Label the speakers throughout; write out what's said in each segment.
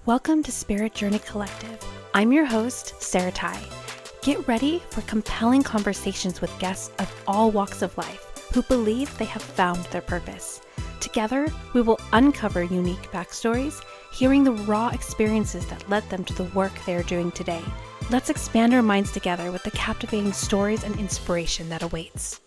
Speaker 1: Welcome to Spirit Journey Collective. I'm your host, Sarah Ty. Get ready for compelling conversations with guests of all walks of life who believe they have found their purpose. Together, we will uncover unique backstories, hearing the raw experiences that led them to the work they are doing today. Let's expand our minds together with the captivating stories and inspiration that awaits.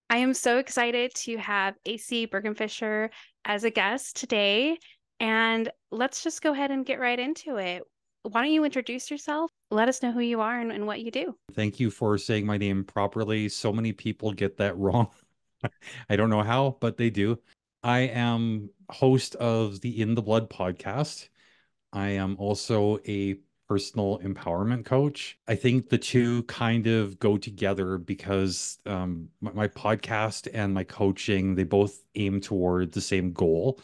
Speaker 1: I am so excited to have AC Bergen-Fischer as a guest today. And let's just go ahead and get right into it. Why don't you introduce yourself? Let us know who you are and what you do.
Speaker 2: Thank you for saying my name properly. So many people get that wrong. I don't know how, but they do. I am host of the In the Blood podcast. I am also a personal empowerment coach. I think the two kind of go together because my podcast and my coaching, they both aim toward the same goal,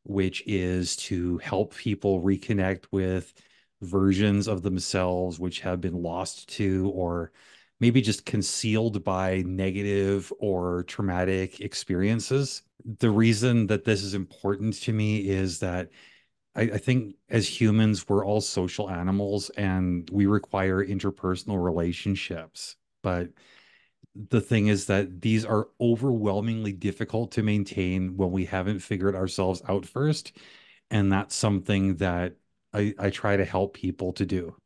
Speaker 2: which is to help people reconnect with versions of themselves which have been lost to or maybe just concealed by negative or traumatic experiences. The reason that this is important to me is that I think as humans, we're all social animals and we require interpersonal relationships. But the thing is that these are overwhelmingly difficult to maintain when we haven't figured ourselves out first. And that's something that I try to help people to do.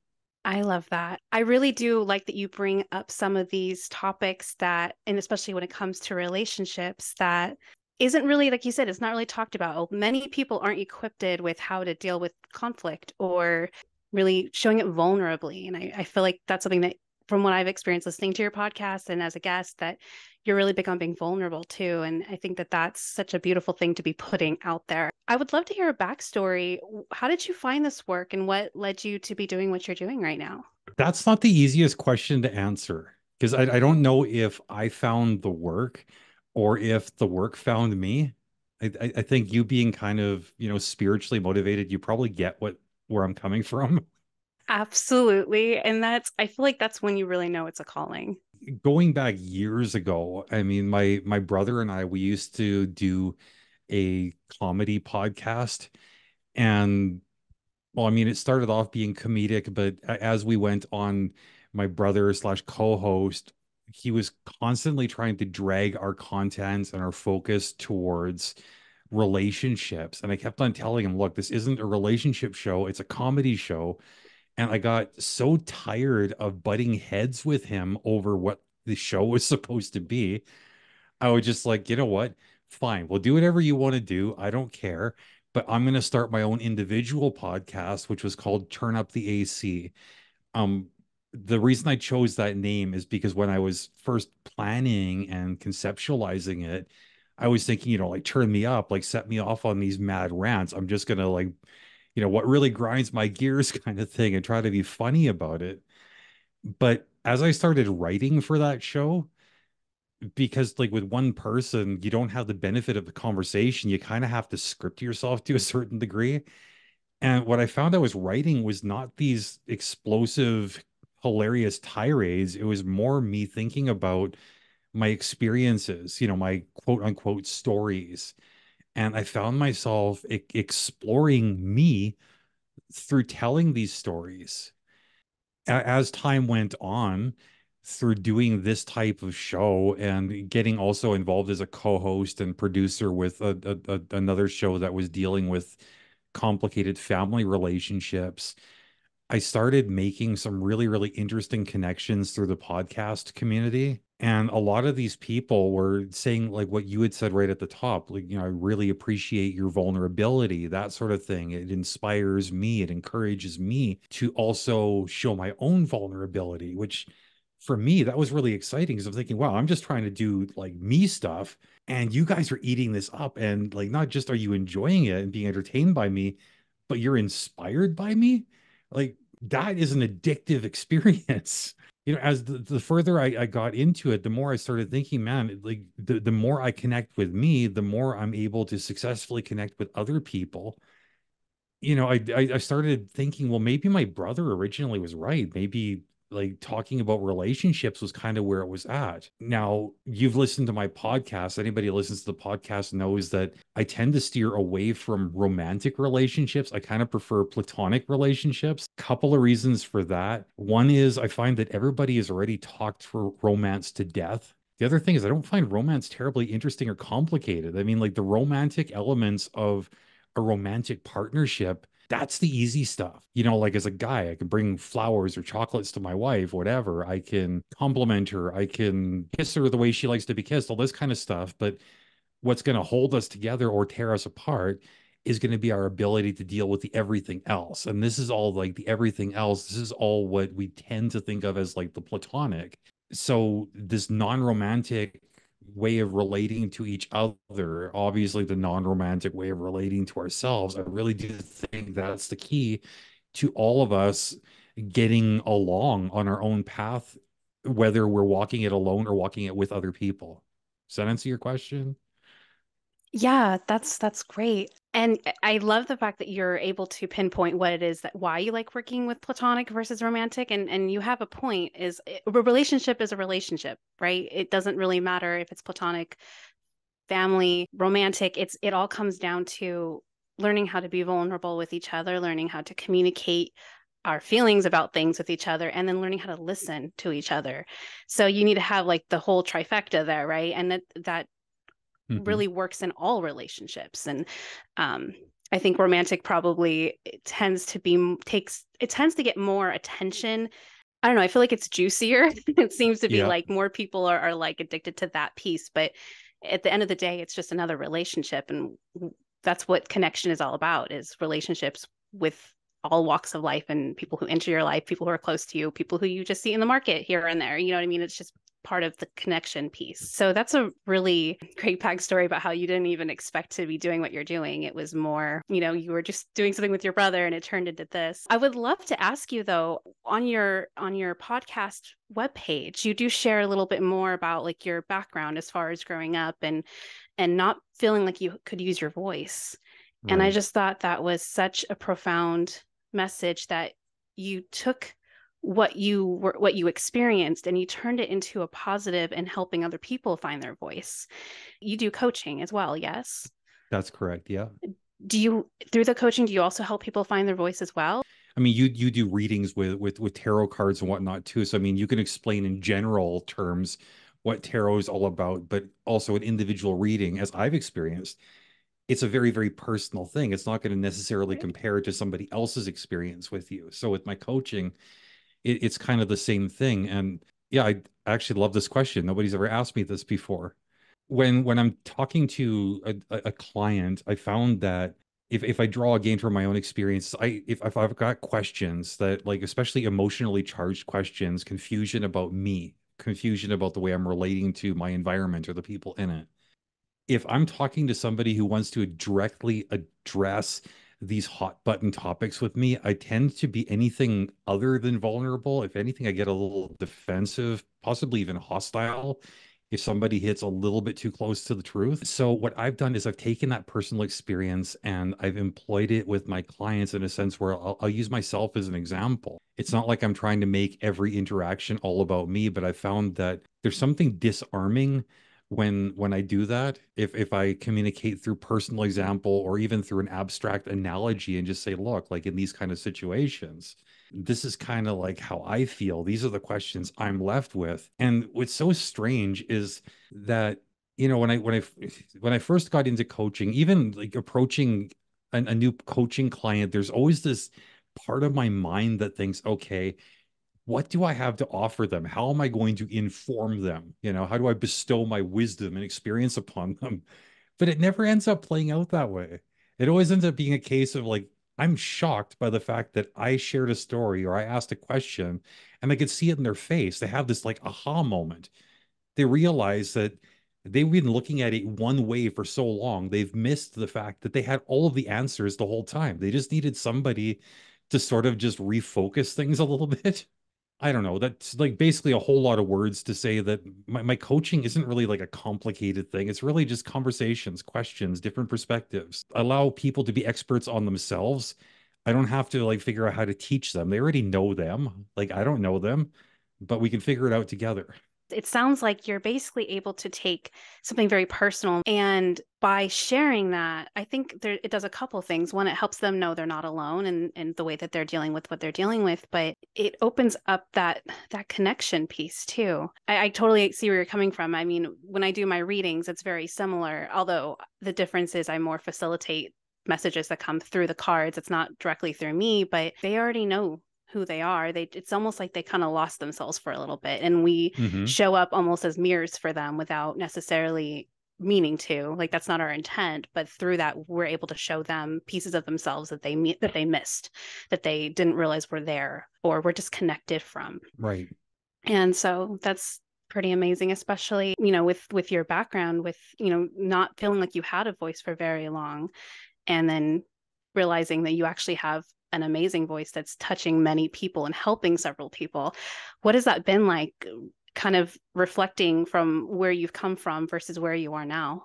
Speaker 1: I love that. I really do like that you bring up some of these topics that, and especially when it comes to relationships, that isn't really, like you said, it's not really talked about. Many people aren't equipped with how to deal with conflict or really showing it vulnerably. And I feel like that's something that, from what I've experienced listening to your podcast and as a guest, that you're really big on being vulnerable too. And I think that that's such a beautiful thing to be putting out there. I would love to hear a backstory. How did you find this work and what led you to be doing what you're doing right now?
Speaker 2: That's not the easiest question to answer because I don't know if I found the work or if the work found me. I think you being kind of, spiritually motivated, you probably get where I'm coming from.
Speaker 1: Absolutely. And I feel like that's when you really know it's a calling.
Speaker 2: Going back years ago, I mean, my brother and I, we used to do a comedy podcast. And well, I mean, it started off being comedic, but as we went on, my brother slash co-host, he was constantly trying to drag our content and our focus towards relationships. And I kept on telling him, look, this isn't a relationship show, it's a comedy show. And I got so tired of butting heads with him over what the show was supposed to be. I was just like, you know what? Fine, we'll do whatever you want to do. I don't care. But I'm going to start my own individual podcast, which was called Turn Up the AC. Um, the reason I chose that name is because when I was first planning and conceptualizing it, I was thinking, like turn me up, like set me off on these mad rants. I'm just gonna like, what really grinds my gears kind of thing and try to be funny about it. But as I started writing for that show, because like with one person, you don't have the benefit of the conversation. You kind of have to script yourself to a certain degree. And what I found I was writing was not these explosive, hilarious tirades. It was more me thinking about my experiences, my quote unquote stories. And I found myself exploring me through telling these stories. As time went on, through doing this type of show and getting also involved as a co-host and producer with another show that was dealing with complicated family relationships, I started making some really, really interesting connections through the podcast community. And a lot of these people were saying, like what you had said right at the top, like, I really appreciate your vulnerability, that sort of thing. It inspires me, it encourages me to also show my own vulnerability, which for me, that was really exciting because I'm thinking, wow, I'm just trying to do like me stuff. And you guys are eating this up. And like, not just are you enjoying it and being entertained by me, but you're inspired by me. Like, that is an addictive experience. As the further I got into it, the more I started thinking, man, like the more I connect with me, the more I'm able to successfully connect with other people. I started thinking, well, maybe my brother originally was right. Maybe like talking about relationships was kind of where it was at. Now, you've listened to my podcast. Anybody who listens to the podcast knows that I tend to steer away from romantic relationships. I kind of prefer platonic relationships. Couple of reasons for that. One is I find that everybody has already talked for romance to death. The other thing is I don't find romance terribly interesting or complicated. I mean, like the romantic elements of a romantic partnership, that's the easy stuff. You know, like as a guy, I can bring flowers or chocolates to my wife, whatever. I can compliment her. I can kiss her the way she likes to be kissed, all this kind of stuff. But what's going to hold us together or tear us apart is going to be our ability to deal with the everything else. And this is all like the everything else. This is all what we tend to think of as like the platonic. So this non-romantic way of relating to each other, obviously the non-romantic way of relating to ourselves, I really do think that's the key to all of us getting along on our own path, whether we're walking it alone or walking it with other people. Does that answer your question?
Speaker 1: Yeah, that's great. And I love the fact that you're able to pinpoint what it is that why you like working with platonic versus romantic. And you have a point is a relationship is a relationship, right? It doesn't really matter if it's platonic, family, romantic. It all comes down to learning how to be vulnerable with each other, learning how to communicate our feelings about things with each other, and then learning how to listen to each other. So you need to have like the whole trifecta there, right? And that
Speaker 2: Hmm.
Speaker 1: really works in all relationships. And I think romantic probably it tends to get more attention. I don't know. I feel like it's juicier. It seems to be
Speaker 2: Yeah,
Speaker 1: like more people are like addicted to that piece. But at the end of the day, it's just another relationship. And that's what connection is all about is relationships with all walks of life and people who enter your life, people who are close to you, people who you just see in the market here and there. You know what I mean? It's just part of the connection piece. So that's a really great backstory about how you didn't even expect to be doing what you're doing. It was more, you were just doing something with your brother and it turned into this. I would love to ask you though, on your podcast webpage, you do share a little bit more about like your background as far as growing up and not feeling like you could use your voice. And I
Speaker 2: right.
Speaker 1: just thought that was such a profound message that you took what you experienced and you turned it into a positive and helping other people find their voice. You do coaching as well, yes?
Speaker 2: That's correct. Yeah.
Speaker 1: Do you through the coaching do you also help people find their voice as well?
Speaker 2: I mean, you do readings with tarot cards and whatnot too. So I mean, you can explain in general terms what tarot is all about, but also an individual reading, as I've experienced, it's a very, very personal thing. It's not going to necessarily
Speaker 1: Right.
Speaker 2: compare to somebody else's experience with you. So with my coaching, it's kind of the same thing. And yeah, I actually love this question. Nobody's ever asked me this before. When I'm talking to a client, I found that if I draw again from my own experience, if I've got questions that like especially emotionally charged questions, confusion about me, confusion about the way I'm relating to my environment or the people in it, if I'm talking to somebody who wants to directly address these hot button topics with me, I tend to be anything other than vulnerable. If anything, I get a little defensive, possibly even hostile if somebody hits a little bit too close to the truth. So, what I've done is I've taken that personal experience and I've employed it with my clients in a sense where I'll use myself as an example. It's not like I'm trying to make every interaction all about me, but I found that there's something disarming when I do that, if I communicate through personal example or even through an abstract analogy and just say, look, like in these kind of situations, this is kind of like how I feel. These are the questions I'm left with. And what's so strange is that, when I first got into coaching, even like approaching a new coaching client, there's always this part of my mind that thinks, okay, what do I have to offer them? How am I going to inform them? How do I bestow my wisdom and experience upon them? But it never ends up playing out that way. It always ends up being a case of like, I'm shocked by the fact that I shared a story or I asked a question and I could see it in their face. They have this like aha moment. They realize that they've been looking at it one way for so long, they've missed the fact that they had all of the answers the whole time. They just needed somebody to sort of just refocus things a little bit. I don't know. That's like basically a whole lot of words to say that my coaching isn't really like a complicated thing. It's really just conversations, questions, different perspectives. Allow people to be experts on themselves. I don't have to like figure out how to teach them. They already know them. Like I don't know them.
Speaker 1: but we can figure it out together. It sounds like you're basically able to take something very personal, and by sharing that, I think it does a couple things. One, it helps them know they're not alone in the way that they're dealing with what they're dealing with, but it opens up that connection piece too. I totally see where you're coming from. I mean, when I do my readings, it's very similar, although the difference is I more facilitate messages that come through the cards. It's not directly through me, but they already know who they are. It's almost like they kind of lost themselves for a little bit, and we show up almost as mirrors for them without necessarily meaning to. Like, that's not our intent, but through that we're able to show them pieces of themselves that they missed, that they didn't realize were there or were disconnected from.
Speaker 2: Right.
Speaker 1: And so that's pretty amazing, especially, with your background, with, not feeling like you had a voice for very long, and then realizing that you actually have an amazing voice that's touching many people and helping several people. What has that been like, kind of reflecting from where you've come from versus where you are now?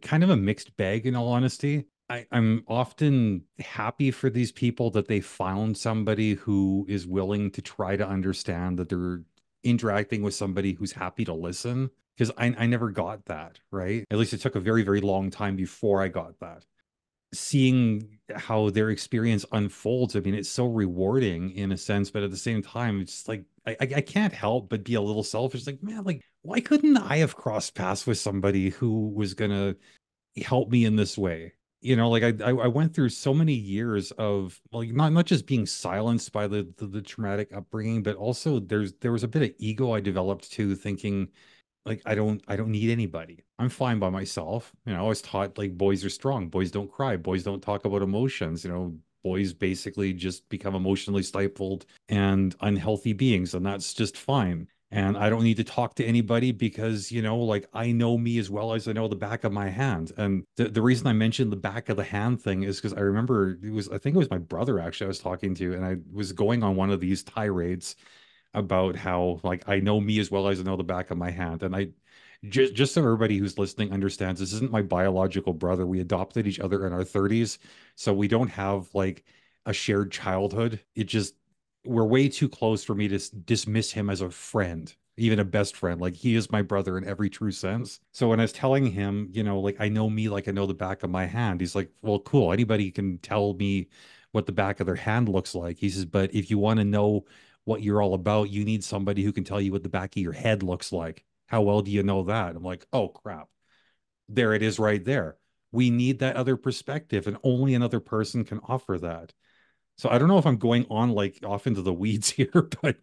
Speaker 2: Kind of a mixed bag, in all honesty. I'm often happy for these people that they found somebody who is willing to try to understand, that they're interacting with somebody who's happy to listen. Because I never got that, right? At least it took a very, very long time before I got that. Seeing how their experience unfolds, I mean, it's so rewarding in a sense, but at the same time, it's like I can't help but be a little selfish. Like, man, like, why couldn't I have crossed paths with somebody who was gonna help me in this way? Like I went through so many years of, well, not just being silenced by the traumatic upbringing, but also there was a bit of ego I developed too, thinking like I don't need anybody. I'm fine by myself. I was taught like boys are strong, boys don't cry, boys don't talk about emotions. Boys basically just become emotionally stifled and unhealthy beings, and that's just fine. And I don't need to talk to anybody because, like, I know me as well as I know the back of my hand. And the reason I mentioned the back of the hand thing is because I remember I think it was my brother actually I was talking to, and I was going on one of these tirades about how, like, I know me as well as I know the back of my hand. And I just so everybody who's listening understands, this isn't my biological brother. We adopted each other in our 30s, so we don't have like a shared childhood. It just We're way too close for me to dismiss him as a friend, even a best friend. Like, he is my brother in every true sense. So when I was telling him, like, I know me like I know the back of my hand, he's like, well, cool. Anybody can tell me what the back of their hand looks like. He says, but if you want to know what you're all about, you need somebody who can tell you what the back of your head looks like. How well do you know that? I'm like, oh crap. There it is right there. We need that other perspective, and only another person can offer that. So I don't know if I'm going on like off into the weeds here, but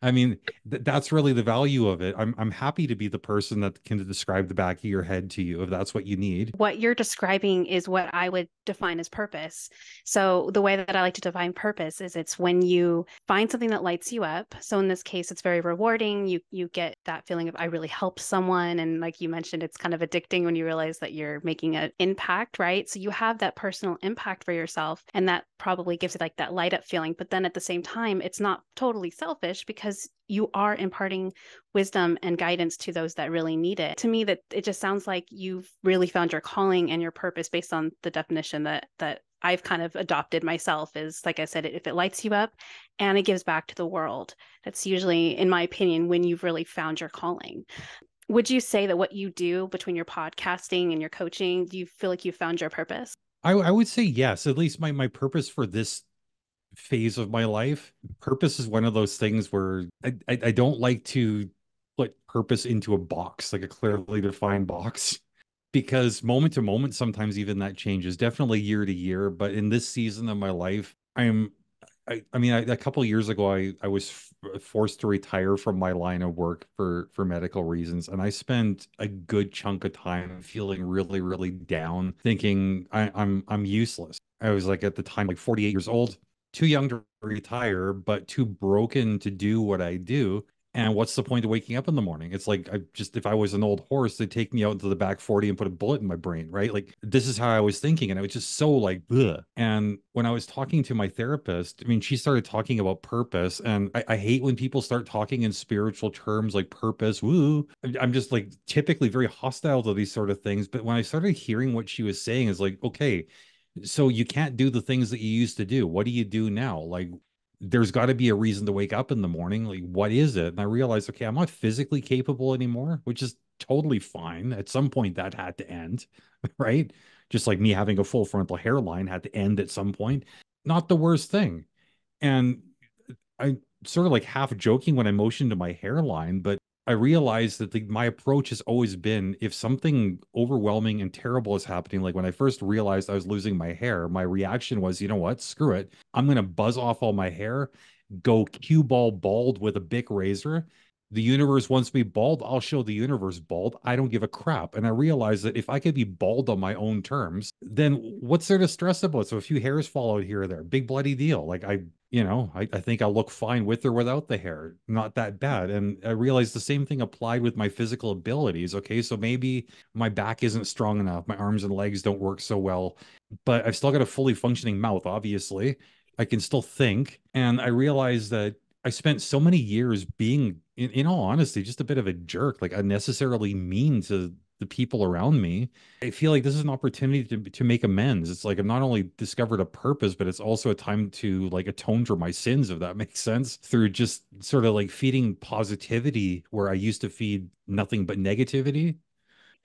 Speaker 2: I mean, that's really the value of it. I'm happy to be the person that can describe the back of your head to you if that's what you need.
Speaker 1: What you're describing is what I would define as purpose. So the way that I like to define purpose is it's when you find something that lights you up. So in this case, it's very rewarding. You get that feeling of I really helped someone. And like you mentioned, it's kind of addicting when you realize that you're making an impact, right? So you have that personal impact for yourself, and that probably gives it like that light up feeling. But then at the same time, it's not totally selfish because you are imparting wisdom and guidance to those that really need it. To me, that it just sounds like you've really found your calling and your purpose based on the definition that I've kind of adopted myself is, like I said, if it lights you up and it gives back to the world. That's usually, in my opinion, when you've really found your calling. Would you say that what you do between your podcasting and your coaching, do you feel like you found your purpose?
Speaker 2: I would say yes, at least my purpose for this phase of my life. Purpose is one of those things where I don't like to put purpose into a box, like a clearly defined box, because moment to moment, sometimes even that changes, definitely year to year. But in this season of my life, a couple of years ago, I was forced to retire from my line of work for medical reasons, and I spent a good chunk of time feeling really, really down, thinking I'm useless. I was like at the time like 48 years old, too young to retire, but too broken to do what I do. And what's the point of waking up in the morning? It's like, if I was an old horse, they'd take me out into the back 40 and put a bullet in my brain, right? Like, this is how I was thinking. And I was just so like, ugh. And when I was talking to my therapist, I mean, she started talking about purpose. And I hate when people start talking in spiritual terms like purpose, woo. I'm just like typically very hostile to these sort of things. But when I started hearing what she was saying, is like, okay, so you can't do the things that you used to do. What do you do now? Like, there's got to be a reason to wake up in the morning. Like, what is it? And I realized, okay, I'm not physically capable anymore, which is totally fine. At some point, that had to end, right? Just like me having a full frontal hairline had to end at some point. Not the worst thing. And I sort of like half joking when I motioned to my hairline, but I realized that my approach has always been if something overwhelming and terrible is happening, like when I first realized I was losing my hair, my reaction was, you know what, screw it. I'm going to buzz off all my hair, go cue ball bald with a Bic razor. The universe wants me bald. I'll show the universe bald. I don't give a crap. And I realized that if I could be bald on my own terms, then what's there to stress about? So a few hairs fall out here or there, big bloody deal. Like I think I'll look fine with or without the hair. Not that bad. And I realized the same thing applied with my physical abilities. Okay, so maybe my back isn't strong enough, my arms and legs don't work so well, but I've still got a fully functioning mouth, obviously. I can still think. And I realized that I spent so many years being, in all honesty, just a bit of a jerk, like unnecessarily mean to the people around me. I feel like this is an opportunity to make amends. It's like I've not only discovered a purpose, but it's also a time to like atone for my sins, if that makes sense, through just sort of like feeding positivity where I used to feed nothing but negativity.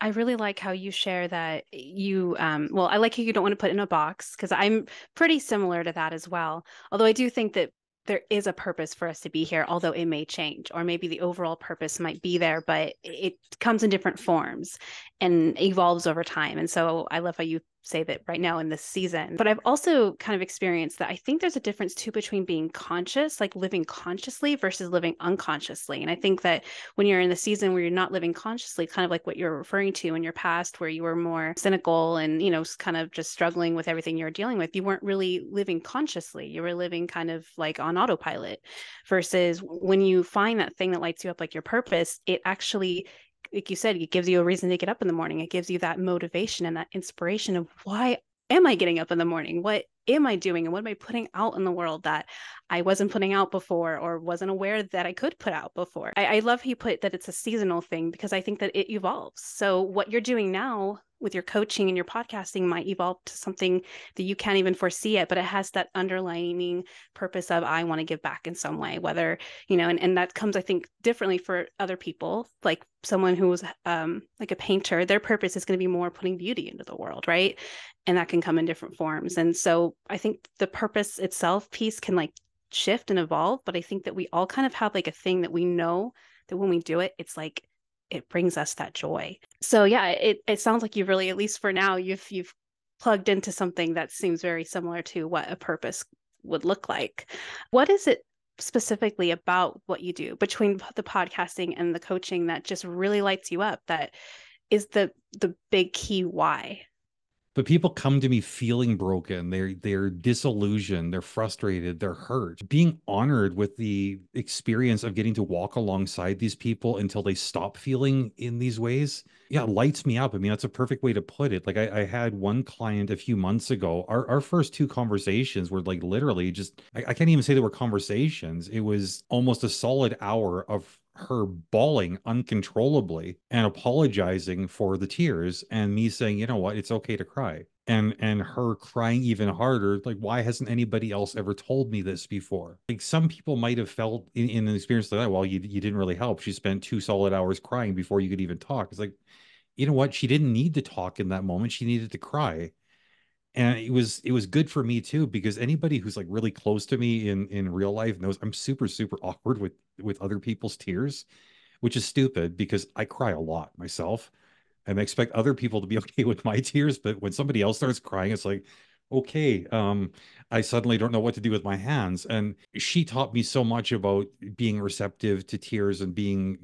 Speaker 1: I really like how you share that well, I like how you don't want to put in a box because I'm pretty similar to that as well. Although I do think that there is a purpose for us to be here, although it may change, or maybe the overall purpose might be there, but it comes in different forms and evolves over time. And so I love how you say that right now in this season. But I've also kind of experienced that I think there's a difference too between being conscious, like living consciously versus living unconsciously. And I think that when you're in the season where you're not living consciously, kind of like what you're referring to in your past, where you were more cynical and, kind of just struggling with everything you're dealing with, you weren't really living consciously. You were living kind of like on autopilot versus when you find that thing that lights you up, like your purpose, it actually, like you said, it gives you a reason to get up in the morning. It gives you that motivation and that inspiration of why am I getting up in the morning? What am I doing? And what am I putting out in the world that I wasn't putting out before or wasn't aware that I could put out before? I love how you put that it's a seasonal thing because I think that it evolves. So what you're doing now with your coaching and your podcasting might evolve to something that you can't even foresee it, but it has that underlining purpose of I want to give back in some way, whether, and that comes, I think, differently for other people, like someone who's like a painter, their purpose is going to be more putting beauty into the world, right? And that can come in different forms. And so I think the purpose itself piece can like shift and evolve, but I think that we all kind of have like a thing that we know that when we do it, it's like it brings us that joy. So yeah, it sounds like you've really, at least for now, you've plugged into something that seems very similar to what a purpose would look like. What is it specifically about what you do between the podcasting and the coaching that just really lights you up, that is the big key why?
Speaker 2: But people come to me feeling broken. They're disillusioned, they're frustrated, they're hurt. Being honored with the experience of getting to walk alongside these people until they stop feeling in these ways, yeah, lights me up. I mean, that's a perfect way to put it. Like I had one client a few months ago. Our first two conversations were like literally just I can't even say they were conversations. It was almost a solid hour of her bawling uncontrollably and apologizing for the tears and me saying, you know what, it's okay to cry. And her crying even harder, like, why hasn't anybody else ever told me this before? Like some people might have felt in an experience like that, well, you didn't really help. She spent 2 solid hours crying before you could even talk. It's like, you know what? She didn't need to talk in that moment. She needed to cry. And it was good for me too, because anybody who's like really close to me in real life knows I'm super, super awkward with other people's tears, which is stupid because I cry a lot myself. And I expect other people to be okay with my tears, but when somebody else starts crying, it's like, okay, I suddenly don't know what to do with my hands. And she taught me so much about being receptive to tears and being,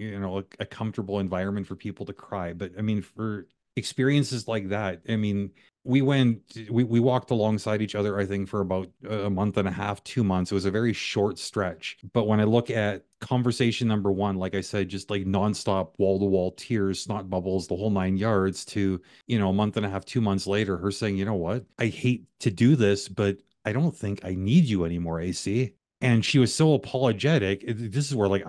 Speaker 2: a comfortable environment for people to cry. But I mean, for experiences like that, I mean, we walked alongside each other, I think, for about a month and a half, 2 months. It was a very short stretch. But when I look at conversation number one, like I said, just like nonstop wall to wall tears, snot bubbles, the whole 9 yards, to, a month and a half, 2 months later, her saying, you know what, I hate to do this, but I don't think I need you anymore, AC. And she was so apologetic. This is where like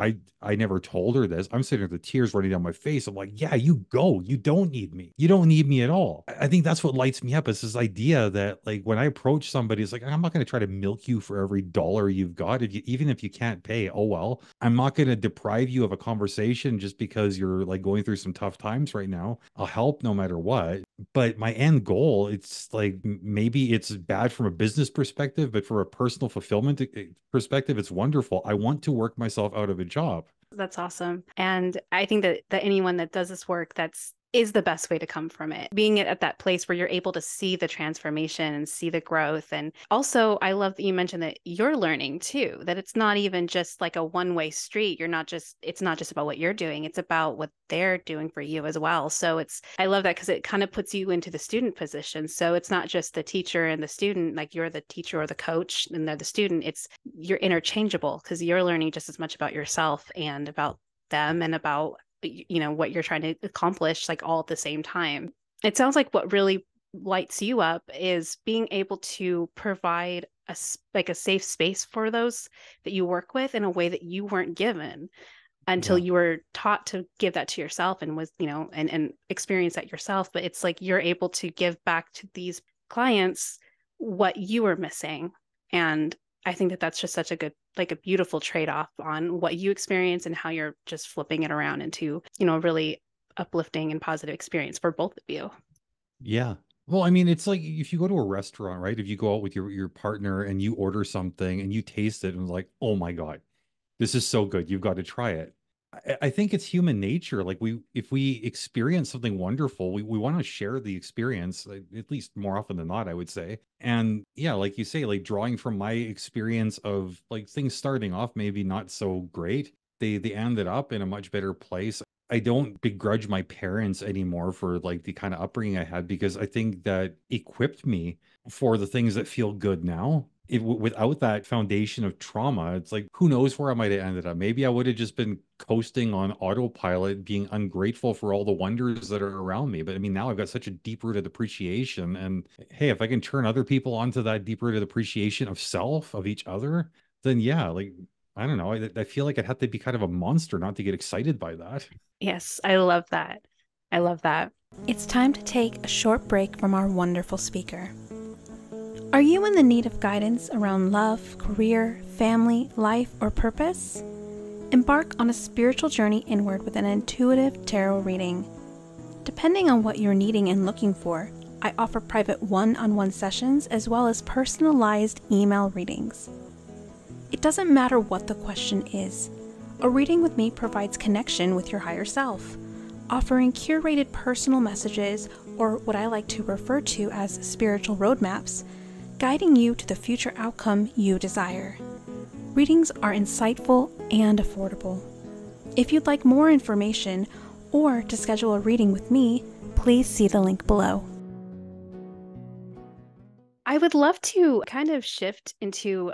Speaker 2: I never told her this. I'm sitting there with the tears running down my face. I'm like, yeah, you go. You don't need me. You don't need me at all. I think that's what lights me up is this idea that like when I approach somebody, it's like, I'm not going to try to milk you for every dollar you've got. Even if you can't pay, oh well. I'm not going to deprive you of a conversation just because you're like going through some tough times right now. I'll help no matter what. But my end goal, it's like maybe it's bad from a business perspective, but from a personal fulfillment perspective, it's wonderful. I want to work myself out of a job.
Speaker 1: That's awesome. And I think that anyone that does this work, that's is the best way to come from it. Being at that place where you're able to see the transformation and see the growth. And also, I love that you mentioned that you're learning too, that it's not even just like a one-way street. It's not just about what you're doing, it's about what they're doing for you as well. So I love that because it kind of puts you into the student position. So it's not just the teacher and the student, like you're the teacher or the coach and they're the student. You're interchangeable because you're learning just as much about yourself and about them and about what you're trying to accomplish like all at the same time. It sounds like what really lights you up is being able to provide a safe space for those that you work with in a way that you weren't given until
Speaker 2: Yeah.
Speaker 1: you were taught to give that to yourself and and experience that yourself. But it's like you're able to give back to these clients what you were missing. And I think that that's just such a good, like a beautiful trade-off on what you experience and how you're just flipping it around into, a really uplifting and positive experience for both of you.
Speaker 2: Yeah. Well, I mean, it's like if you go to a restaurant, right? If you go out with your partner and you order something and you taste it and it's like, oh my God, this is so good. You've got to try it. I think it's human nature. Like if we experience something wonderful, we want to share the experience, like, at least more often than not, I would say. And yeah, like you say, like drawing from my experience of like things starting off maybe not so great, they ended up in a much better place. I don't begrudge my parents anymore for like the kind of upbringing I had because I think that equipped me for the things that feel good now. Without that foundation of trauma, it's like who knows where I might have ended up. Maybe I would have just been coasting on autopilot, being ungrateful for all the wonders that are around me. But I mean, now I've got such a deep-rooted appreciation. And hey, if I can turn other people onto that deep-rooted appreciation of self, of each other, then yeah, like I don't know. I feel like I'd have to be kind of a monster not to get excited by that.
Speaker 1: Yes, I love that. I love that. It's time to take a short break from our wonderful speaker. Are you in the need of guidance around love, career, family, life, or purpose? Embark on a spiritual journey inward with an intuitive tarot reading. Depending on what you're needing and looking for, I offer private one-on-one sessions as well as personalized email readings. It doesn't matter what the question is. A reading with me provides connection with your higher self, offering curated personal messages, or what I like to refer to as spiritual roadmaps, guiding you to the future outcome you desire. Readings are insightful and affordable. If you'd like more information or to schedule a reading with me, please see the link below. I would love to kind of shift into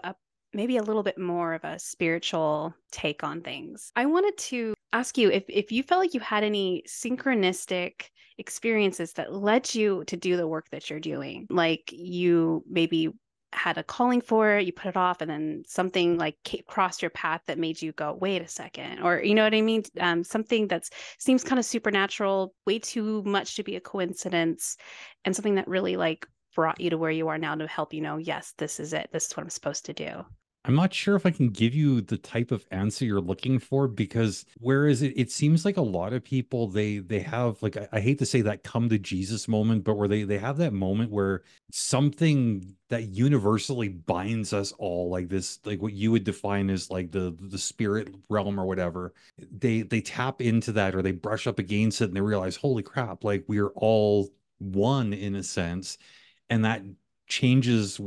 Speaker 1: maybe a little bit more of a spiritual take on things. I wanted to ask you if you felt like you had any synchronistic experiences that led you to do the work that you're doing. Like you maybe had a calling for it, you put it off, and then something like crossed your path that made you go, wait a second, or you know what I mean? Something that seems kind of supernatural, way too much to be a coincidence, and something that really like brought you to where you are now to help you know, yes, this is it. This is what I'm supposed to do.
Speaker 2: I'm not sure if I can give you the type of answer you're looking for because whereas it seems like a lot of people they have like I hate to say that come to Jesus moment, but where they have that moment where something that universally binds us all, like this, like what you would define as like the spirit realm or whatever. They tap into that or they brush up against it and they realize, holy crap, like we're all one in a sense. And that changes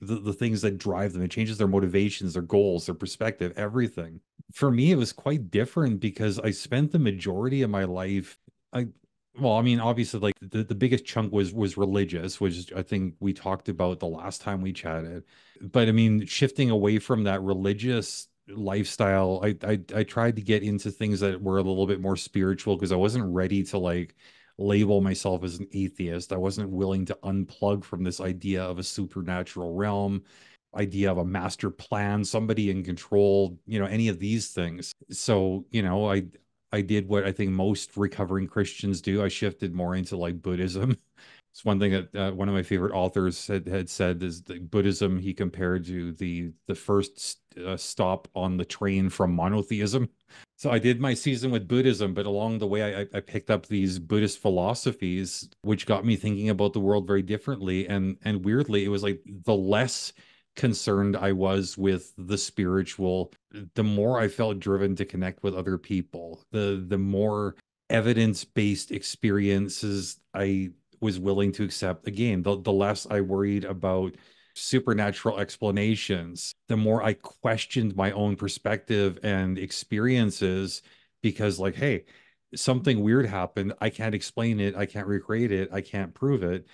Speaker 2: the things that drive them. It changes their motivations, their goals, their perspective, everything. For me, it was quite different because I spent the majority of my life, well, I mean, obviously, like the biggest chunk was religious, which I think we talked about the last time we chatted. But I mean, shifting away from that religious lifestyle, I tried to get into things that were a little bit more spiritual because I wasn't ready to like label myself as an atheist. I wasn't willing to unplug from this idea of a supernatural realm. idea of a master plan, somebody in control, any of these things. So, I did what I think most recovering Christians do. I shifted more into like Buddhism. It's one thing that one of my favorite authors had said is that Buddhism he compared to the first stop on the train from monotheism. So I did my season with Buddhism, but along the way, I picked up these Buddhist philosophies, which got me thinking about the world very differently. And weirdly, it was like the less concerned I was with the spiritual, the more I felt driven to connect with other people, the more evidence-based experiences I was willing to accept. Again, the less I worried about supernatural explanations, the more I questioned my own perspective and experiences because, like, hey, something weird happened. I can't explain it. I can't recreate it. I can't prove it.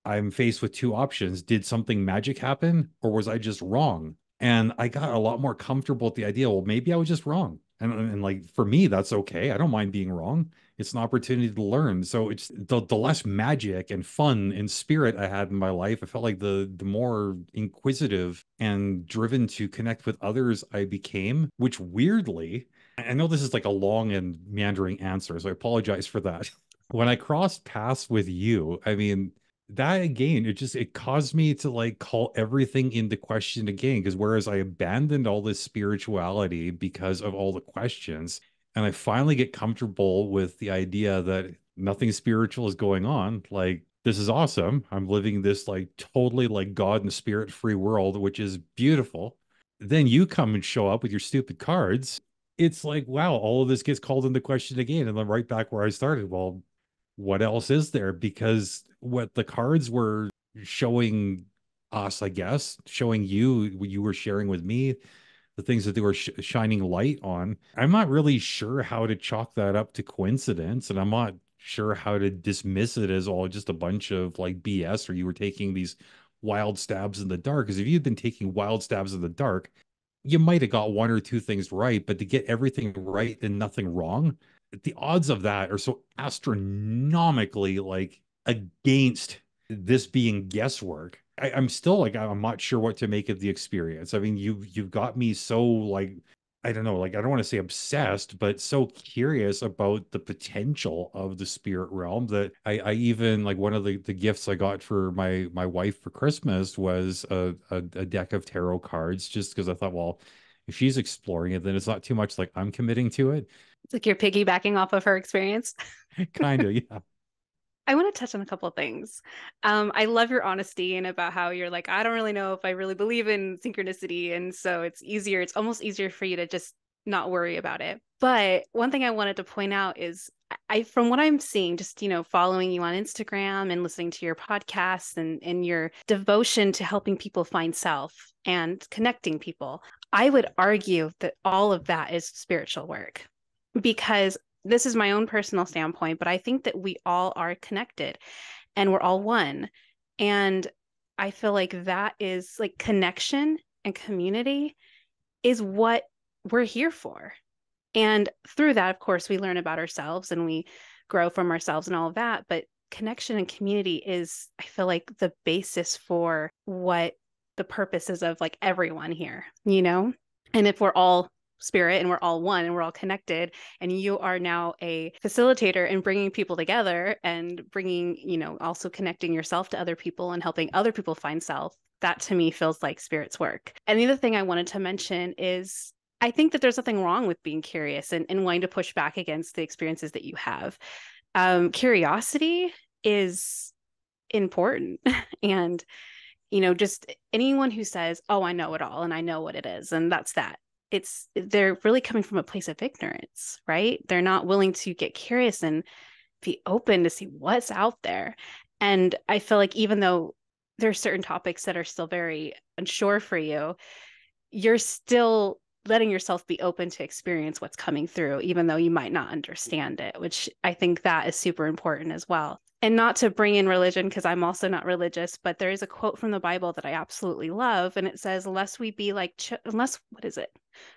Speaker 2: I'm faced with two options. Did something magic happen or was I just wrong? And I got a lot more comfortable with the idea, well, maybe I was just wrong. And like for me, that's okay. I don't mind being wrong. It's an opportunity to learn. So it's the less magic and fun and spirit I had in my life. I felt like the more inquisitive and driven to connect with others I became, which weirdly, I know this is like a long and meandering answer, so I apologize for that. When I crossed paths with you, I mean, that again, it caused me to like call everything into question again. Because whereas I abandoned all this spirituality because of all the questions, and I finally get comfortable with the idea that nothing spiritual is going on, like this is awesome. I'm living this like totally like God and spirit free world, which is beautiful. Then you come and show up with your stupid cards. It's like, wow, all of this gets called into question again. And I'm right back where I started. Well, what else is there? Because what the cards were showing us, I guess, showing you, what you were sharing with me, the things that they were shining light on. I'm not really sure how to chalk that up to coincidence, and I'm not sure how to dismiss it as all just a bunch of like BS, or you were taking these wild stabs in the dark. Because if you'd been taking wild stabs in the dark, you might have got one or two things right, but to get everything right and nothing wrong, the odds of that are so astronomically like against this being guesswork. I'm still like I'm not sure what to make of the experience. I mean, you've got me so like I don't know, like I don't want to say obsessed, but so curious about the potential of the spirit realm that I even like one of the gifts I got for my wife for Christmas was a deck of tarot cards, just because I thought, well, if she's exploring it, then it's not too much like I'm committing to it.
Speaker 1: It's like you're piggybacking off of her experience.
Speaker 2: Kind of, yeah.
Speaker 1: I want to touch on a couple of things. I love your honesty and about how you're like, I don't really know if I really believe in synchronicity. And so it's almost easier for you to just not worry about it. But one thing I wanted to point out is from what I'm seeing, just, following you on Instagram and listening to your podcasts and your devotion to helping people find self and connecting people, I would argue that all of that is spiritual work because this is my own personal standpoint, but I think that we all are connected and we're all one. And I feel like that is like connection and community is what we're here for. And through that, of course, we learn about ourselves and we grow from ourselves and all of that. But connection and community is, I feel like, the basis for what the purpose is of like everyone here, And if we're all spirit and we're all one and we're all connected and you are now a facilitator in bringing people together and bringing also connecting yourself to other people and helping other people find self, that to me feels like spirit's work. And the other thing I wanted to mention is I think that there's nothing wrong with being curious and wanting to push back against the experiences that you have. Curiosity is important and just anyone who says, oh, I know it all and I know what it is and that's that, they're really coming from a place of ignorance, right? They're not willing to get curious and be open to see what's out there. And I feel like even though there are certain topics that are still very unsure for you, you're still letting yourself be open to experience what's coming through, even though you might not understand it, which I think that is super important as well. And not to bring in religion, because I'm also not religious, but there is a quote from the Bible that I absolutely love. And it says, unless we be like, what is it?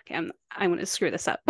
Speaker 1: Okay, I'm going to screw this up.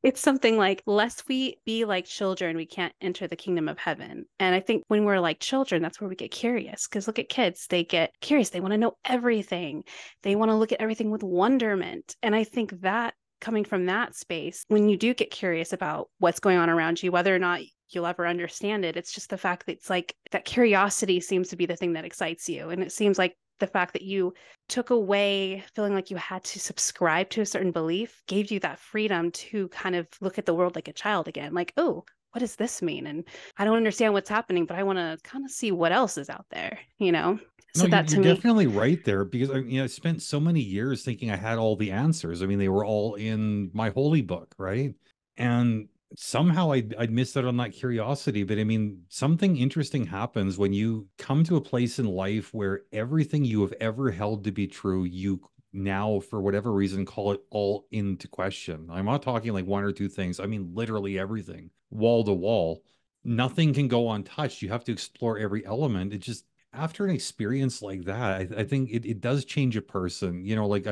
Speaker 1: It's something like, lest we be like children, we can't enter the kingdom of heaven. And I think when we're like children, that's where we get curious. Because look at kids, they get curious. They want to know everything. They want to look at everything with wonderment. And I think that coming from that space, when you do get curious about what's going on around you, whether or not you'll ever understand it, it's just the fact that it's like that curiosity seems to be the thing that excites you. And it seems like the fact that you took away feeling like you had to subscribe to a certain belief gave you that freedom to kind of look at the world like a child again. Like, oh, what does this mean? And I don't understand what's happening, but I want to kind of see what else is out there, you know?
Speaker 2: No,
Speaker 1: So that
Speaker 2: you're
Speaker 1: to me,
Speaker 2: definitely right there because I spent so many years thinking I had all the answers. I mean, they were all in my holy book, right? And somehow I'd missed out on that curiosity. But I mean, something interesting happens when you come to a place in life where everything you have ever held to be true, you now, for whatever reason, call it all into question. I'm not talking like one or two things. I mean, literally everything, wall to wall. Nothing can go untouched. You have to explore every element. It just after an experience like that, I think it does change a person. Like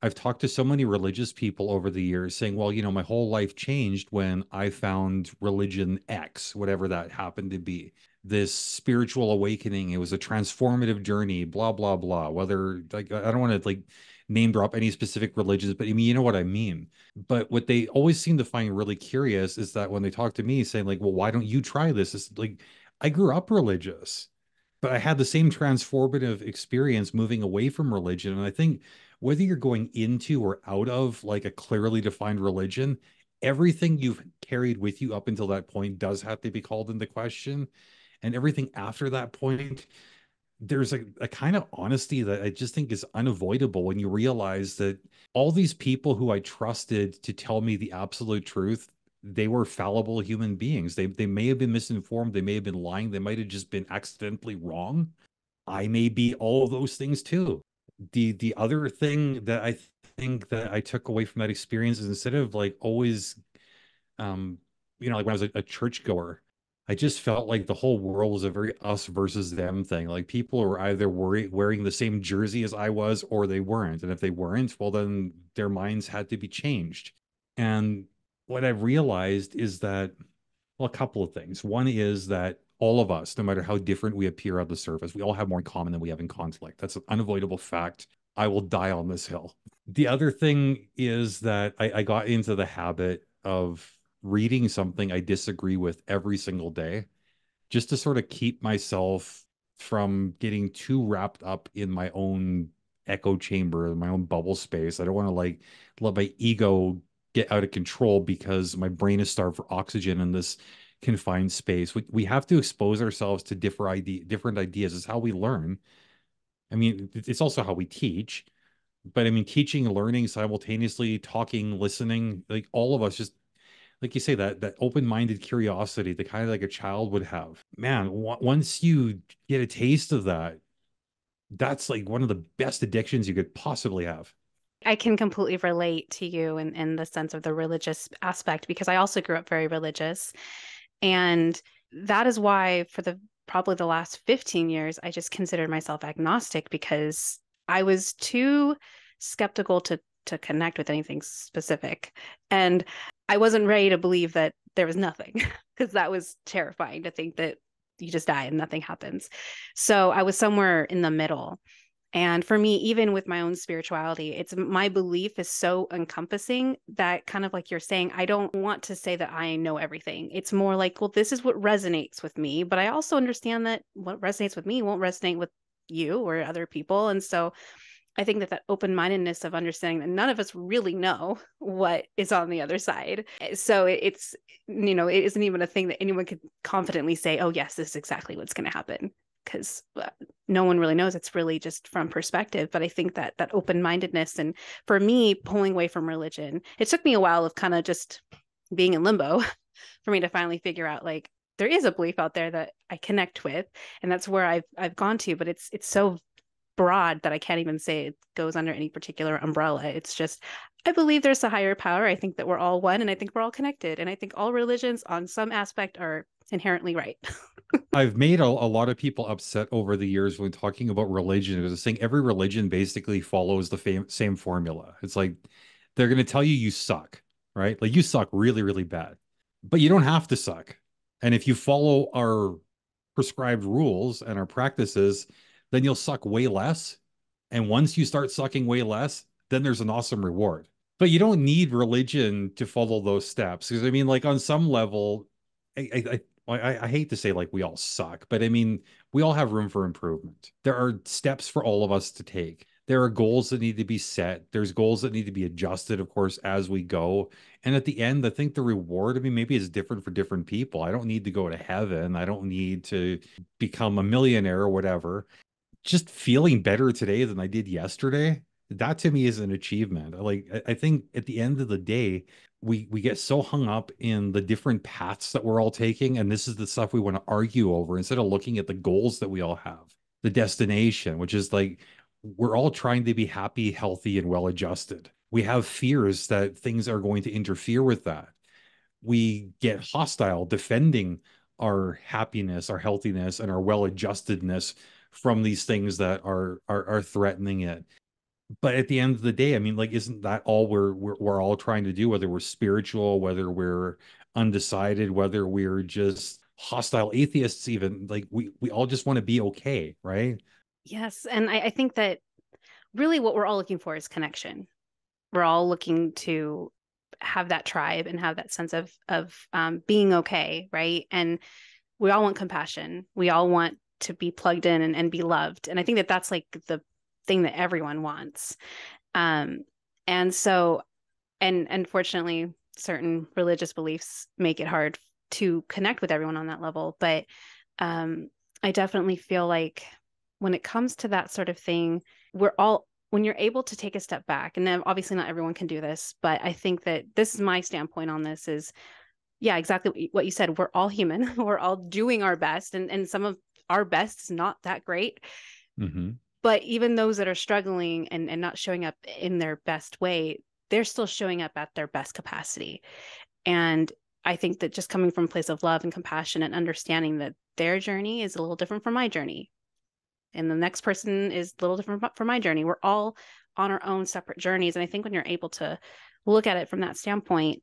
Speaker 2: I've talked to so many religious people over the years saying, well, my whole life changed when I found religion X, whatever that happened to be. This spiritual awakening, it was a transformative journey, blah, blah, blah. Whether, like, I don't want to like name drop any specific religions, but I mean, you know what I mean. But what they always seem to find really curious is that when they talk to me saying, like, well, why don't you try this? It's like, I grew up religious, but I had the same transformative experience moving away from religion. And I think whether you're going into or out of like a clearly defined religion, everything you've carried with you up until that point does have to be called into question. And everything after that point, there's a kind of honesty that I just think is unavoidable when you realize that all these people who I trusted to tell me the absolute truth, they were fallible human beings. They may have been misinformed, they may have been lying, they might have just been accidentally wrong. I may be all of those things too. The other thing that I think that I took away from that experience is instead of like always um like when I was a churchgoer, I just felt like the whole world was a very us versus them thing. Like people were either wearing the same jersey as I was or they weren't. And if they weren't, well, then their minds had to be changed. And what I've realized is that, well, a couple of things. One is that all of us, no matter how different we appear on the surface, we all have more in common than we have in conflict. That's an unavoidable fact. I will die on this hill. The other thing is that I got into the habit of reading something I disagree with every single day just to sort of keep myself from getting too wrapped up in my own echo chamber, my own bubble space. I don't want to like let my ego get out of control because my brain is starved for oxygen in this confined space. We have to expose ourselves to different ideas. It's how we learn. I mean, it's also how we teach. But I mean, teaching, learning simultaneously, talking, listening, like all of us just like you say, that open-minded curiosity, the kind of like a child would have. Man, once you get a taste of that, that's like one of the best addictions you could possibly have.
Speaker 1: I can completely relate to you in the sense of the religious aspect because I also grew up very religious. And that is why for the probably the last 15 years, I just considered myself agnostic because I was too skeptical to connect with anything specific. And I wasn't ready to believe that there was nothing because that was terrifying to think that you just die and nothing happens. So I was somewhere in the middle. And for me, even with my own spirituality, it's my belief is so encompassing that kind of like you're saying, I don't want to say that I know everything. It's more like, well, this is what resonates with me. But I also understand that what resonates with me won't resonate with you or other people. And so I think that open-mindedness of understanding that none of us really know what is on the other side. So it's, it isn't even a thing that anyone could confidently say, oh, yes, this is exactly what's going to happen. Because no one really knows. It's really just from perspective. But I think that open-mindedness, and for me, pulling away from religion, it took me a while of kind of just being in limbo for me to finally figure out like there is a belief out there that I connect with, and that's where I've gone to. But it's so broad that I can't even say it goes under any particular umbrella. It's just I believe there's a higher power. I think that we're all one, and I think we're all connected, and I think all religions on some aspect are inherently right.
Speaker 2: I've made a lot of people upset over the years when talking about religion. Because I think every religion basically follows the same formula. It's like they're going to tell you you suck, right? Like you suck really, really bad, but you don't have to suck. And if you follow our prescribed rules and our practices, then you'll suck way less. And once you start sucking way less, then there's an awesome reward. But you don't need religion to follow those steps. Because I mean, like on some level, I hate to say like we all suck, but I mean, we all have room for improvement. There are steps for all of us to take. There are goals that need to be set. There's goals that need to be adjusted, of course, as we go. And at the end, I think the reward, I mean, maybe is different for different people. I don't need to go to heaven. I don't need to become a millionaire or whatever. Just feeling better today than I did yesterday, that to me is an achievement. I think at the end of the day, we get so hung up in the different paths that we're all taking, and this is the stuff we want to argue over instead of looking at the goals that we all have, the destination, which is like we're all trying to be happy, healthy, and well adjusted. We have fears that things are going to interfere with that. We get hostile defending our happiness, our healthiness, and our well-adjustedness from these things that are threatening it. But at the end of the day, I mean, like, isn't that all we're all trying to do? Whether we're spiritual, whether we're undecided, whether we're just hostile atheists, even like we all just want to be okay, right?
Speaker 1: Yes. And I think that really what we're all looking for is connection. We're all looking to have that tribe and have that sense of being okay, right? And we all want compassion. We all want to be plugged in and be loved. And I think that that's like the thing that everyone wants. Um, and so, and unfortunately, certain religious beliefs make it hard to connect with everyone on that level. But I definitely feel like when it comes to that sort of thing, we're all, when you're able to take a step back, and obviously not everyone can do this, but I think that this is my standpoint on this is, yeah, exactly what you said. We're all human. We're all doing our best. And some of our best is not that great.
Speaker 2: Mm-hmm.
Speaker 1: But even those that are struggling and not showing up in their best way, they're still showing up at their best capacity. And I think that just coming from a place of love and compassion and understanding that their journey is a little different from my journey, and the next person is a little different from my journey. We're all on our own separate journeys. And I think when you're able to look at it from that standpoint,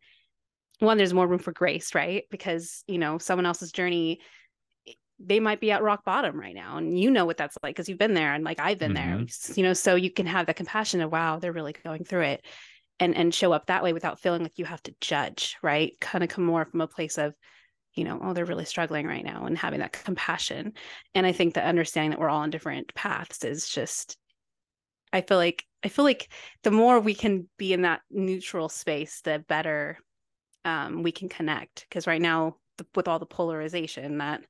Speaker 1: one, there's more room for grace, right? Because, you know, someone else's journey, they might be at rock bottom right now. And you know what that's like because you've been there and like I've been there, you know, so you can have the compassion of, wow, they're really going through it, and show up that way without feeling like you have to judge, right? Kind of come more from a place of, you know, oh, they're really struggling right now, and having that compassion. And I think that understanding that we're all on different paths is just, I feel like the more we can be in that neutral space, the better we can connect. Because right now, with all the polarization, that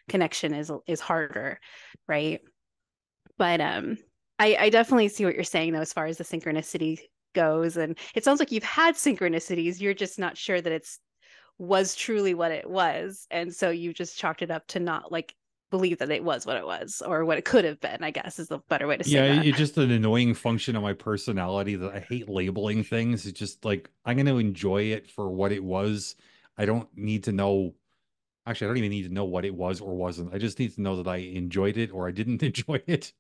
Speaker 1: connection is harder, right? But I definitely see what you're saying though, as far as the synchronicity goes. And it sounds like you've had synchronicities. You're just not sure that it's was truly what it was. And so you just chalked it up to not like believe that it was what it was or what it could have been, I guess is the better way to say
Speaker 2: Yeah,
Speaker 1: that.
Speaker 2: it's just an annoying function of my personality that I hate labeling things. It's just like I'm going to enjoy it for what it was. I don't need to know. Actually, I don't even need to know what it was or wasn't. I just need to know that I enjoyed it or I didn't enjoy it.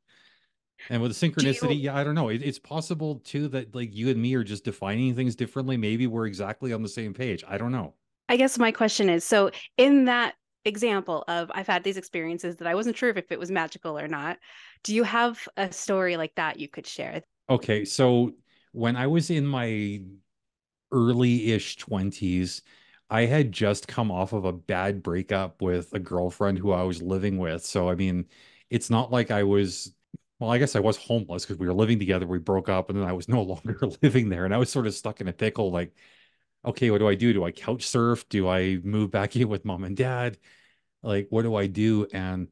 Speaker 2: And with
Speaker 1: Do
Speaker 2: synchronicity,
Speaker 1: you,
Speaker 2: yeah, I don't know. It's possible too that like you and me are just defining things differently. Maybe we're exactly on the same page. I don't know.
Speaker 1: I guess my question is, so in that example of I've had these experiences that I wasn't sure if it was magical or not, do you have a story like that you could share?
Speaker 2: Okay, so when I was in my early-ish 20s, I had just come off of a bad breakup with a girlfriend who I was living with. So, I mean, it's not like I was, well, I guess I was homeless because we were living together. We broke up and then I was no longer living there. And I was sort of stuck in a pickle like, okay, what do I do? Do I couch surf? Do I move back in with mom and dad? Like, what do I do? And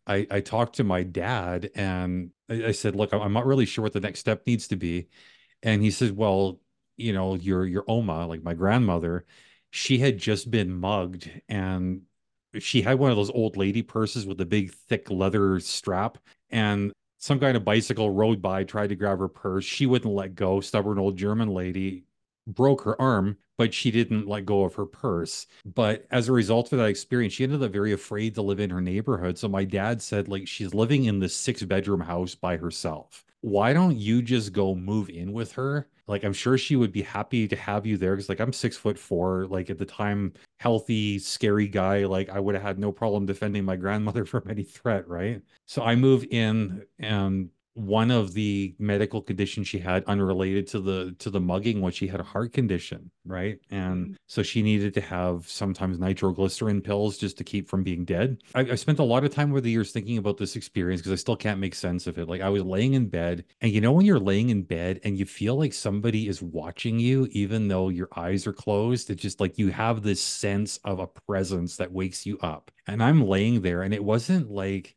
Speaker 2: I talked to my dad and I said, look, I'm not really sure what the next step needs to be. And he says, well, you know, your Oma, like my grandmother, she had just been mugged and she had one of those old lady purses with a big thick leather strap. And some kind of bicycle rode by, tried to grab her purse. She wouldn't let go, stubborn old German lady. broke her arm, but she didn't let go of her purse. But as a result of that experience, she ended up very afraid to live in her neighborhood. So my dad said, like, she's living in this 6 bedroom house by herself. Why don't you just go move in with her? Like, I'm sure she would be happy to have you there. Cause like I'm 6'4", like at the time, healthy, scary guy. Like I would have had no problem defending my grandmother from any threat, right? So I move in, and one of the medical conditions she had unrelated to the mugging was she had a heart condition, right? And
Speaker 3: Mm.
Speaker 2: so she needed to have sometimes nitroglycerin pills just to keep from being dead. I spent a lot of time over the years thinking about this experience because I still can't make sense of it. Like I was laying in bed, and you know when you're laying in bed and you feel like somebody is watching you even though your eyes are closed, it's just like you have this sense of a presence that wakes you up. And I'm laying there, and it wasn't like,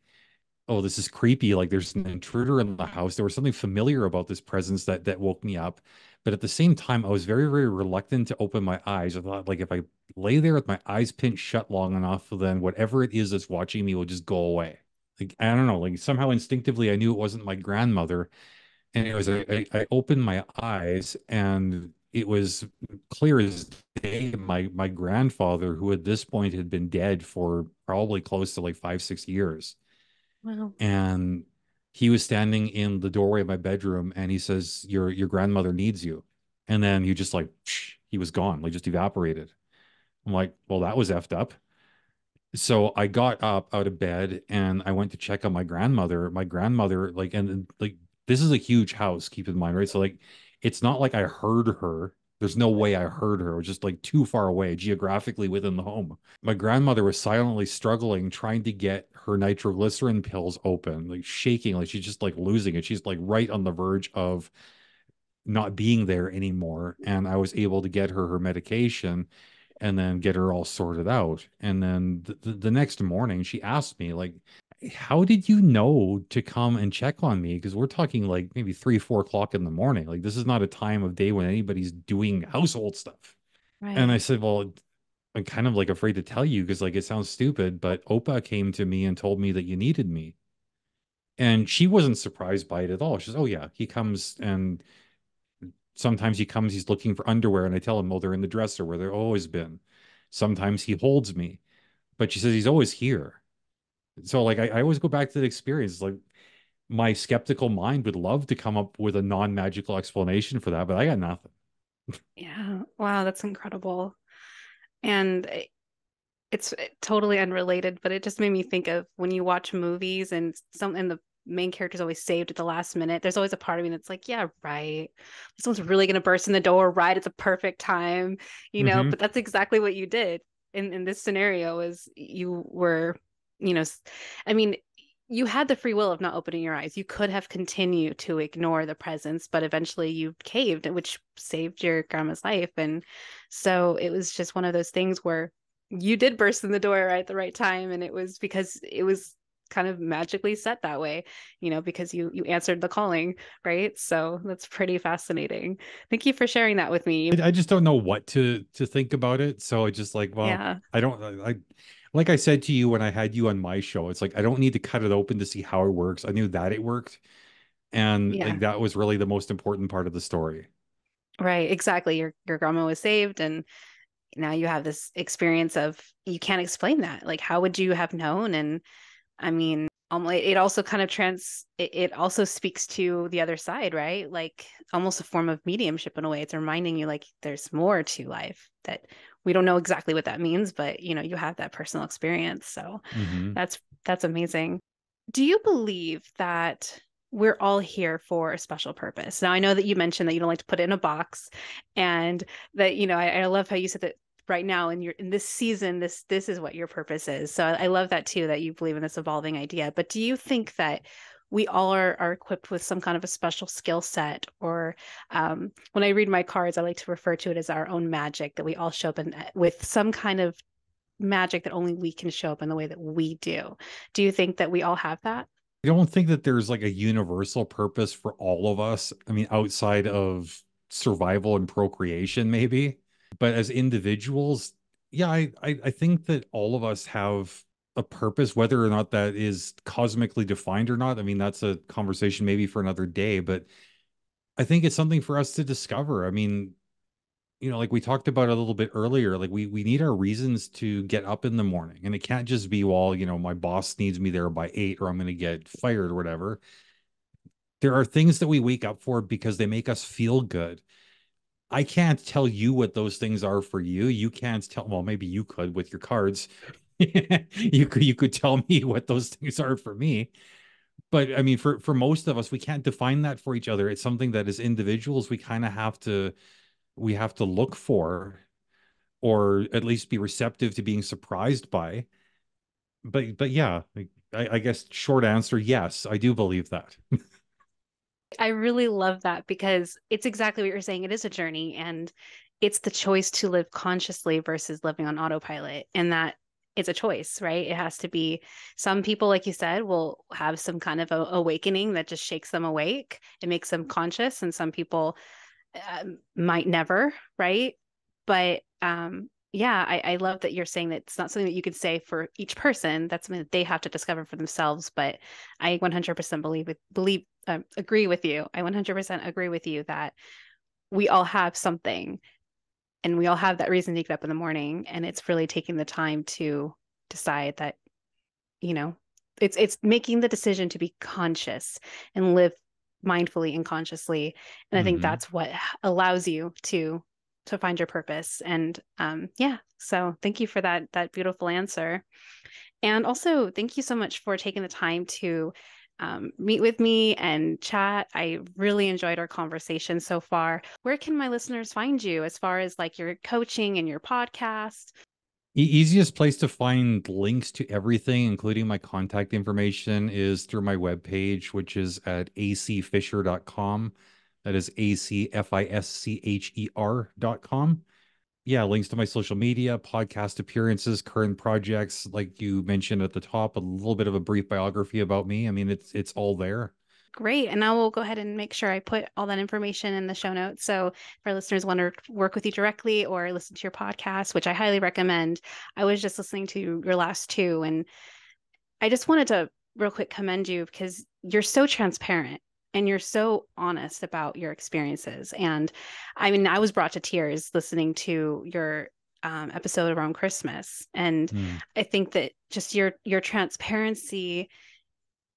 Speaker 2: oh, this is creepy, like there's an intruder in the house. There was something familiar about this presence that woke me up. But at the same time, I was very, very reluctant to open my eyes. I thought, like, if I lay there with my eyes pinched shut long enough, then whatever it is that's watching me will just go away. Like, I don't know, like somehow instinctively I knew it wasn't my grandmother. And it was I opened my eyes, and it was clear as day my grandfather, who at this point had been dead for probably close to like 5, 6 years.
Speaker 1: Wow.
Speaker 2: And he was standing in the doorway of my bedroom, and he says, your grandmother needs you. And then he just like he was gone, like just evaporated. I'm like, well, that was effed up. So I got up out of bed and I went to check on my grandmother. My grandmother, like, and like, this is a huge house, keep in mind, right? So, like, it's not like I heard her. There's no way I heard her. It was just like too far away geographically within the home. My grandmother was silently struggling, trying to get her nitroglycerin pills open, like shaking, like she's just like losing it. She's like right on the verge of not being there anymore. And I was able to get her medication and then get her all sorted out. And then the next morning, she asked me, like, how did you know to come and check on me? Because we're talking like maybe 3, 4 o'clock in the morning. Like, this is not a time of day when anybody's doing household stuff. And I
Speaker 1: Right.
Speaker 2: said, well, I'm kind of like afraid to tell you because like it sounds stupid, but Opa came to me and told me that you needed me. And she wasn't surprised by it at all. She says, oh, yeah, he comes, and sometimes he comes, he's looking for underwear, and I tell him, oh, they're in the dresser where they've always been. Sometimes he holds me, but she says he's always here. So like I always go back to the experience. Like my skeptical mind would love to come up with a non-magical explanation for that, but I got nothing.
Speaker 1: Yeah. Wow, that's incredible. And it's totally unrelated, but it just made me think of when you watch movies and the main character's always saved at the last minute. There's always a part of me that's like, yeah, right. Someone's really gonna burst in the door, right? It's a perfect time,
Speaker 2: Hmm.
Speaker 1: but that's exactly what you did in this scenario is you were, you know, I mean, you had the free will of not opening your eyes. You could have continued to ignore the presence, but eventually you caved, which saved your grandma's life. And so it was just one of those things where you did burst in the door right at the right time, and it was because it was kind of magically set that way, because you answered the calling, right? So that's pretty fascinating. Thank you for sharing that with me.
Speaker 2: I just don't know what to think about it. So it's just like, well,
Speaker 1: Yeah.
Speaker 2: I don't I like I said to you when I had you on my show, it's like I don't need to cut it open to see how it works. I knew that it worked. And like
Speaker 1: Yeah.
Speaker 2: that was really the most important part of the story.
Speaker 1: Right, exactly. Your grandma was saved, and now you have this experience of you can't explain that. Like, how would you have known? And I mean, it also kind of it also speaks to the other side, right? Like almost a form of mediumship in a way. It's reminding you like there's more to life that we don't know exactly what that means, but you have that personal experience. So
Speaker 2: Hmm.
Speaker 1: that's amazing. Do you believe that we're all here for a special purpose? Now, I know that you mentioned that you don't like to put it in a box, and that I love how you said that right now in this season, this is what your purpose is. So I love that too, that you believe in this evolving idea. But do you think that we all are equipped with some kind of a special skill set, or when I read my cards, I like to refer to it as our own magic, that we all show up with some kind of magic that only we can show up in the way that we do. Do you think that we all have that?
Speaker 2: I don't think that there's like a universal purpose for all of us. I mean, outside of survival and procreation, maybe. But as individuals, yeah, I think that all of us have a purpose, whether or not that is cosmically defined or not. I mean, that's a conversation maybe for another day, but I think it's something for us to discover. I mean, like we talked about a little bit earlier, like we need our reasons to get up in the morning. And it can't just be, well, my boss needs me there by 8 or I'm going to get fired or whatever. There are things that we wake up for because they make us feel good. I can't tell you what those things are for you. You can't tell, well, maybe you could with your cards. You could tell me what those things are for me. But I mean, for most of us, we can't define that for each other. It's something that as individuals, we kind of have to look for, or at least be receptive to being surprised by. But yeah, I guess short answer, yes, I do believe that.
Speaker 1: I really love that because it's exactly what you're saying. It is a journey and it's the choice to live consciously versus living on autopilot. And that it's a choice, right? It has to be some people, like you said, will have some kind of a awakening that just shakes them awake. It makes them conscious. And some people might never, right? But yeah, I love that you're saying that it's not something that you could say for each person. That's something that they have to discover for themselves. But I 100% agree with you. I 100% agree with you that we all have something and we all have that reason to get up in the morning. And it's really taking the time to decide that, you know, it's making the decision to be conscious and live mindfully and consciously. And I think
Speaker 2: Hmm.
Speaker 1: that's what allows you to find your purpose. And yeah, so thank you for that beautiful answer. And also, thank you so much for taking the time to meet with me and chat. I really enjoyed our conversation so far. Where can my listeners find you as far as like your coaching and your podcast?
Speaker 2: Easiest place to find links to everything, including my contact information, is through my webpage, which is at acfisher.com. That is acfischer.com. Yeah, links to my social media, podcast appearances, current projects, like you mentioned at the top, a little bit of a brief biography about me. I mean, it's all there.
Speaker 1: Great. And I will go ahead and make sure I put all that information in the show notes. So if our listeners want to work with you directly or listen to your podcast, which I highly recommend, I was just listening to your last two, and I just wanted to real quick commend you because you're so transparent and you're so honest about your experiences. And I mean, I was brought to tears listening to your episode around Christmas. And
Speaker 2: Hmm.
Speaker 1: I think that just your transparency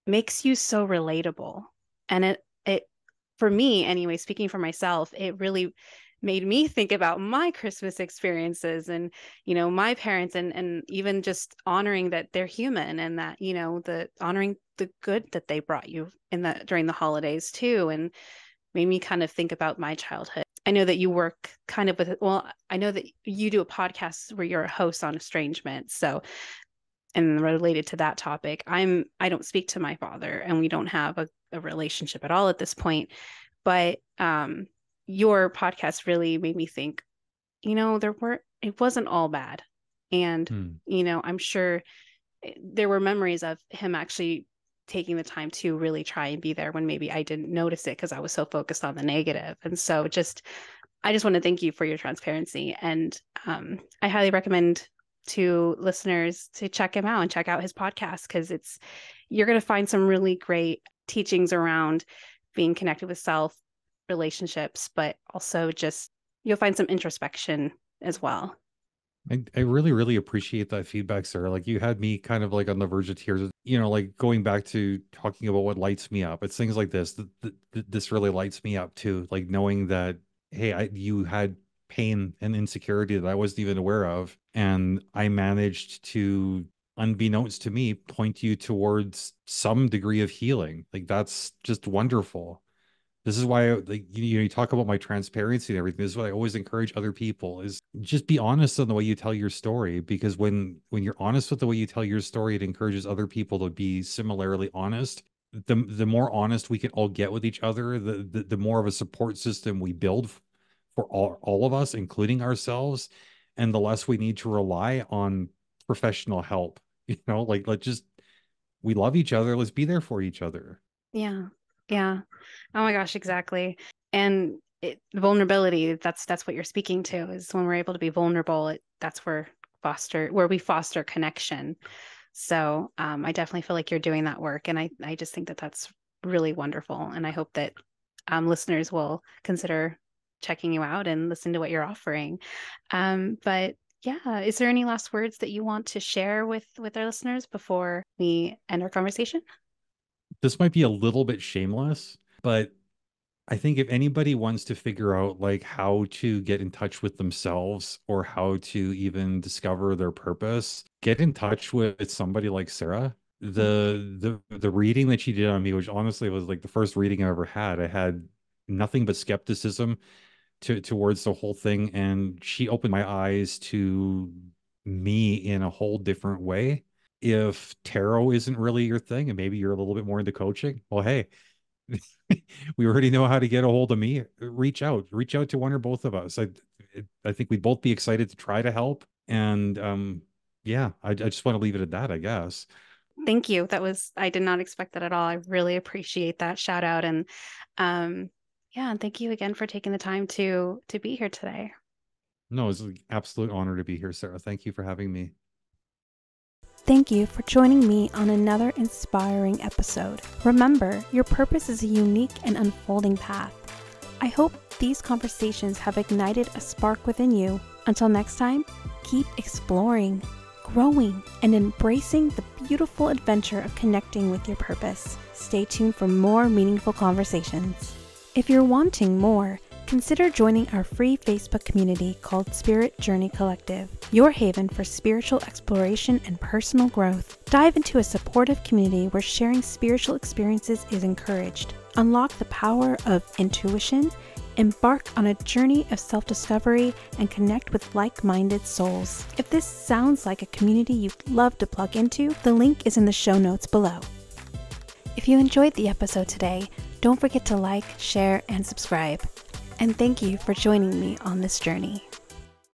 Speaker 1: makes you so relatable. And it for me anyway, speaking for myself, it really made me think about my Christmas experiences and, my parents and even just honoring that they're human and that, the honoring the good that they brought you in the during the holidays too. And made me kind of think about my childhood. I know that you work kind of with, well, I know that you do a podcast where you're a host on estrangement. So and related to that topic, I don't speak to my father and we don't have a relationship at all at this point. But your podcast really made me think, it wasn't all bad. And,
Speaker 2: Hmm.
Speaker 1: I'm sure there were memories of him actually taking the time to really try and be there when maybe I didn't notice it because I was so focused on the negative. And so I just want to thank you for your transparency. And I highly recommend to listeners to check him out and check out his podcast because you're going to find some really great teachings around being connected with self, relationships, but also just you'll find some introspection as well.
Speaker 2: I really, really appreciate that feedback, Sarah. Like you had me kind of like on the verge of tears, like going back to talking about what lights me up. It's things like this. This really lights me up too. Like knowing that, hey, you had pain and insecurity that I wasn't even aware of. And I managed to, unbeknownst to me, point you towards some degree of healing. Like that's just wonderful. This is why, like, you talk about my transparency and everything. This is what I always encourage other people is just be honest in the way you tell your story. Because when you're honest with the way you tell your story, it encourages other people to be similarly honest. The more honest we can all get with each other, the more of a support system we build for all of us, including ourselves, and the less we need to rely on professional help. Like let's just we love each other. Let's be there for each other.
Speaker 1: Yeah. Yeah. Oh my gosh, exactly. And vulnerability, that's what you're speaking to is when we're able to be vulnerable, that's where we foster connection. So I definitely feel like you're doing that work. And I just think that that's really wonderful. And I hope that listeners will consider checking you out and listen to what you're offering. But yeah, is there any last words that you want to share with our listeners before we end our conversation?
Speaker 2: This might be a little bit shameless, but I think if anybody wants to figure out like how to get in touch with themselves or how to even discover their purpose, get in touch with somebody like Sarah. The reading that she did on me, which honestly was like the first reading I ever had, I had nothing but skepticism towards the whole thing, and she opened my eyes to me in a whole different way. If tarot isn't really your thing and maybe you're a little bit more into coaching, well, hey, we already know how to get a hold of me. Reach out to one or both of us. I think we'd both be excited to try to help. And yeah, I just want to leave it at that, I guess.
Speaker 1: Thank you. I did not expect that at all. I really appreciate that shout out. And yeah, and thank you again for taking the time to be here today.
Speaker 2: No, it's an absolute honor to be here, Sarah. Thank you for having me.
Speaker 1: Thank you for joining me on another inspiring episode. Remember, your purpose is a unique and unfolding path. I hope these conversations have ignited a spark within you. Until next time, keep exploring, growing, and embracing the beautiful adventure of connecting with your purpose. Stay tuned for more meaningful conversations. If you're wanting more, consider joining our free Facebook community called Spirit Journey Collective, your haven for spiritual exploration and personal growth. Dive into a supportive community where sharing spiritual experiences is encouraged. Unlock the power of intuition, embark on a journey of self-discovery, and connect with like-minded souls. If this sounds like a community you'd love to plug into, the link is in the show notes below. If you enjoyed the episode today, don't forget to like, share, and subscribe. And thank you for joining me on this journey.